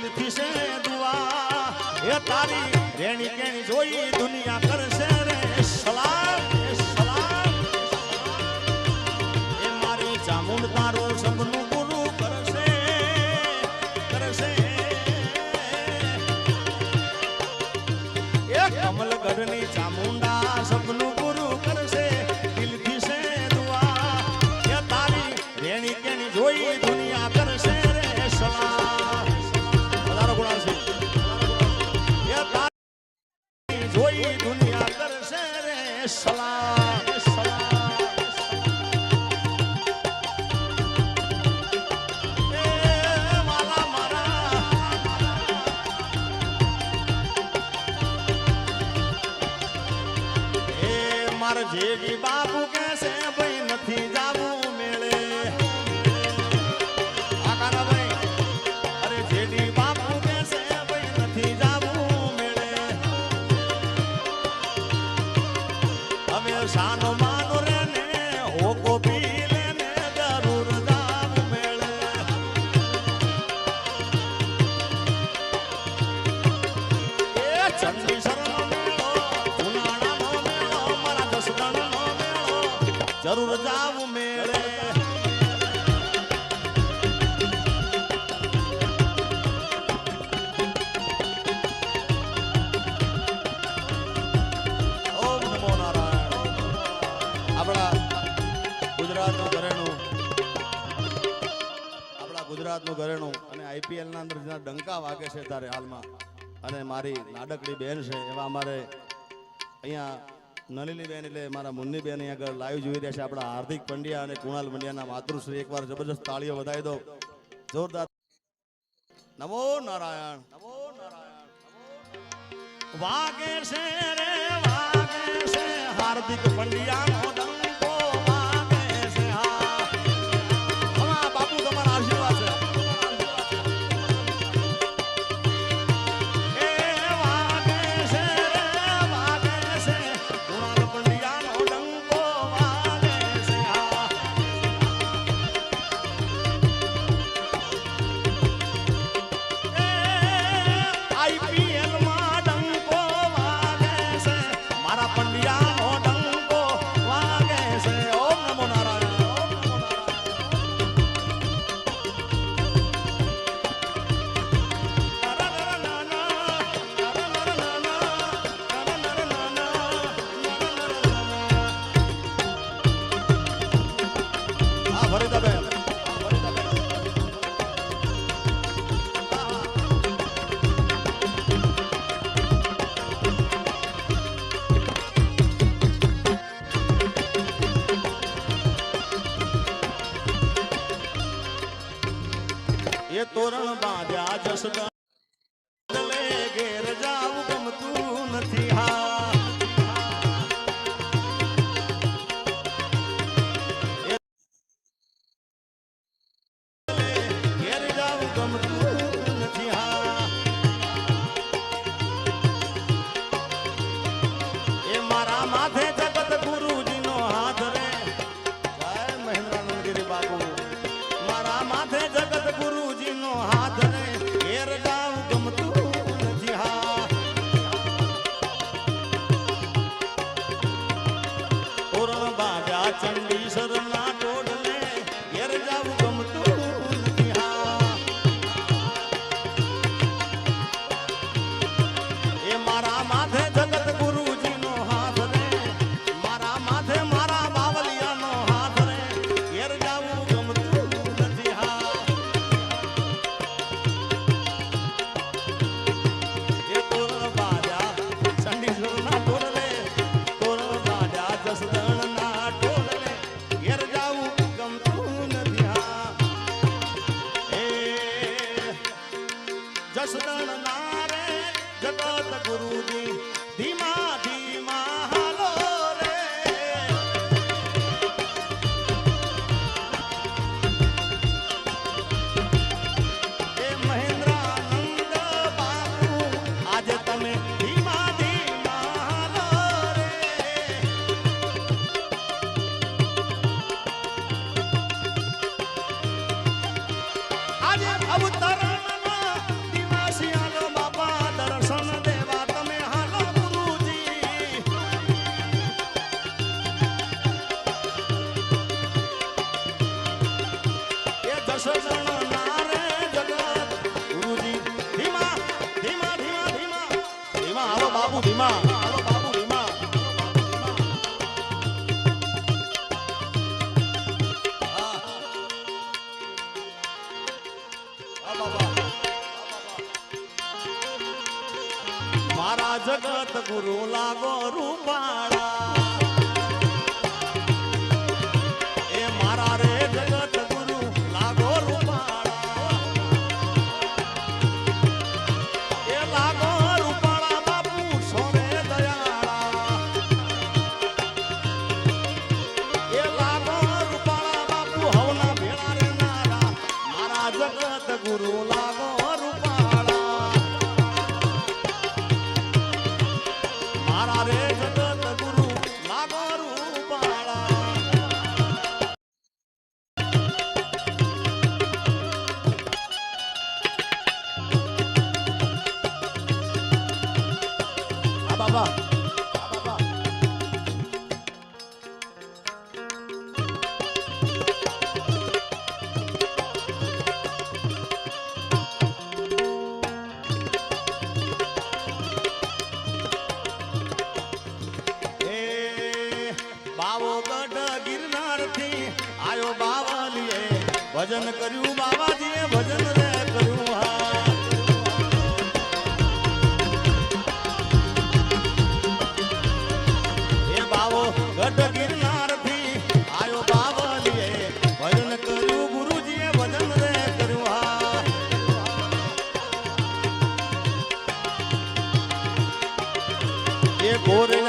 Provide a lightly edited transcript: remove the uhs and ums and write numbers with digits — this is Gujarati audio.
દિલથી છે દુઆ એ તારી રેણી કેણી જોઈ દુનિયા કરશે રે સલામ સલામ એ મારી ચામુંડ તારું સપનું પૂરું કરશે કરશે એ કમલગઢની ચામુંડા સપનું પૂરું કરશે દિલથી છે દુઆ એ તારી રેણી કેણી જોઈ દુનિયા કરશે રે સલામ વધારો ગુણાશે એ તારી જોઈ દુનિયા કરશે રે સલામ સલામ એ માલા મારા એ માર જેવી બાપુ કહેશે ભાઈ નથી જાવું મેળે આકાના ભાઈ અરે જેડી બાપુ કહેશે ભાઈ નથી જાવું મેળે અમે સાનો માનો રે ને હોકો પી લેને જરૂર જાવું મેળે એ ચંડી શરણનો મેળો ઉનાળાનો મેળો મારા દસદણનો મેળો જરૂર જાવું મેળે ઓમ નમો નારાયણ આપણા ગુજરાતનું ઘરેણું અને આઈપીએલ ના અંદર જેના ડંકા વાગે છે ત્યારે હાલમાં અને મારી નાડકડી બેન છે એવા અમારે અહીંયા નલિની બેન એટલે મારા મુન્ની બેન અહીંયા આગળ લાઈવ જોઈ રહ્યા છે આપણા હાર્દિક પંડ્યા અને કુણાલ પંડ્યાના માતૃશ્રી એકવાર જબરજસ્ત તાળીઓ વધાવી દો જોરદાર નમો નારાયણ વાગે છે રે વાગે છે હાર્દિક પંડ્યાનો ડંકો વાગે છે હા હા બાપુ તમારા આશીર્વાદ છે એ વાગે છે રે વાગે છે કુણાલ પંડ્યાનો ડંકો વાગે છે હા એ આઈપીએલ માં ડંકો વાગે છે મારા પંડ્યાનો ડંકો વાગે છે ઓમ નમો નારાયણ ઓમ નમો નારાયણ હા ફરીદાબેન એ તોરણ બાંધ્યા જસદણ લે ઘેર જાવું ગમતું નથી હા ઘેર જાવું ગમતું નથી હા એ મારા માથે જગત ગુરુજીનો હાથ રે જય મહેન્દ્રાનંદગીરી બાપુ મારા માથે જગત ગુરુજીનો હાથ રે ઘેર જાવું ગમતું નથી હા તોરણ બાજા ચંડી શરના ટોડલે ઘેર જાવું ગમતું નથી હા એ મારા માથે જગત ગુરુજીનો હાથ રે મારા માથે મારા બાવલિયાનો હાથ રે ઘેર જાવું ગમતું નથી હા એ તોરણ બાજા ચંડીસરના ટોળલે તોરણ બાજા જસદણના ટોળલે ઘેર જાવું ગમતું નથી હા એ જસદણના રે જગત ગુરુજી ધીમા ધીમા હાલો રે એ મહેન્દ્રાનંદ બાપુ આજે તમે ધીમા ધીમા હાલો રે આજે અવતરણના ધીમા ભીમા હાલો બાપુ ભીમા મારા જગત ગુરુ લાગો રૂપાળા એ મારા રે જગત ગુરુ લાગો રૂપાળા એ લાગો રૂપાળા બાપુ સોરે દયાળા એ લાગો રૂપાળા બાપુ હવના ભેળા રે નારા મારા જગત ગુરુ લાગો રૂપાળા મારા રે જગત ગુરુ લાગો રૂપાળા આ બાબા બાવો ગઢ ગિરનાર થી આયો બાવલીએ ભજન કર્યું બાવાજીએ ભજન રે કર્યું હા એ બાવો ગઢ ગિરનાર થી આયો બાવલીએ ભજન કર્યું ગુરુજીએ ભજન રે કર્યું હા એ ઘોરે